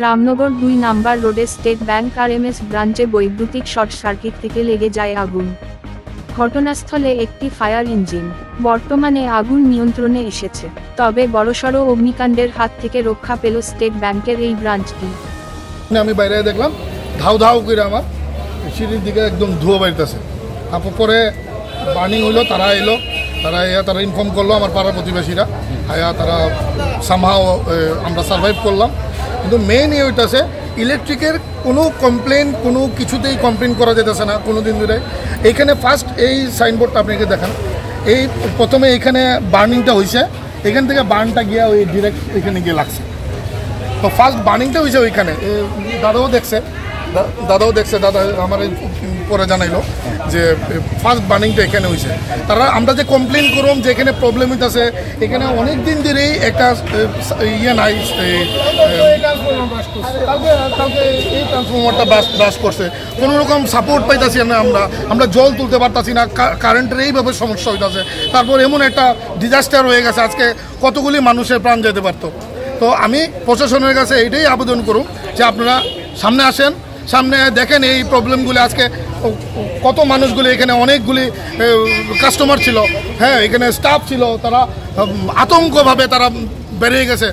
Ramnagar ২ number রোডে state bank RMS ব্রাঞ্চে বৈদ্যুতিক শর্ট সার্কিট থেকে লেগে যায় আগুন। ঘটনাস্থলে একটি ফায়ার ইঞ্জিন। বর্তমানে আগুন নিয়ন্ত্রণে এসেছে, তবে বড়সড় অগ্নিকাণ্ডের হাত থেকে রক্ষা পেল স্টেট ব্যাংকের এই ব্রাঞ্চটি। আমি বাইরে দেখলাম ধাউ ধাউ করে আমার সিঁড়ির দিকে একদম ধুয়ো বাইতেছে। তারপর পরে বার্নিং হইলো, তারা এলো, তারা ইনফর্ম করলো আমার পাড়ার প্রতিবেশীরা, তারা সামহাও আমরা সার্ভাইভ করলাম। কিন্তু মেইন হইতেছে ইলেকট্রিকের কোনো কমপ্লেন, কোনো কিছুতেই কমপ্লেন করা যেতেছে না কোনো দিন ধরে। এইখানে ফার্স্ট এই সাইনবোর্ডটা আপনাকে দেখান, এই প্রথমে এইখানে বার্নিংটা হয়েছে, এখান থেকে বার্নটা গিয়ে ওই ডিরেক্ট এখানে গিয়ে লাগছে। তো ফার্স্ট বার্নিংটা হয়েছে ওইখানে, দাদাও দেখছে, দাদা আমার পরে জানাইলো যে ফার্স্ট বার্নিংটা এখানে হয়েছে। তারা আমরা যে কমপ্লেন করলাম যে এখানে প্রবলেম হইতেছে, এখানে অনেক দিন ধরেই একটা ইয়ে নাই, কালকে এই ট্রান্সফরমারটা ব্রাশ করছে, কোনো রকম সাপোর্ট পাইতেছি না, আমরা জল তুলতে পারতাছি না, কারেন্টের এইভাবে সমস্যা হইতেছে। তারপর এমন একটা ডিজাস্টার হয়ে গেছে, আজকে কতগুলি মানুষের প্রাণ যেতে পারতো। তো আমি প্রশাসনের কাছে এইটাই আবেদন করুন যে আপনারা সামনে আসেন, সামনে দেখেন এই প্রবলেমগুলি। আজকে কত মানুষগুলি, এখানে অনেকগুলি কাস্টমার ছিল, হ্যাঁ এখানে স্টাফ ছিল, তারা আতঙ্কভাবে তারা বেরিয়ে গেছে।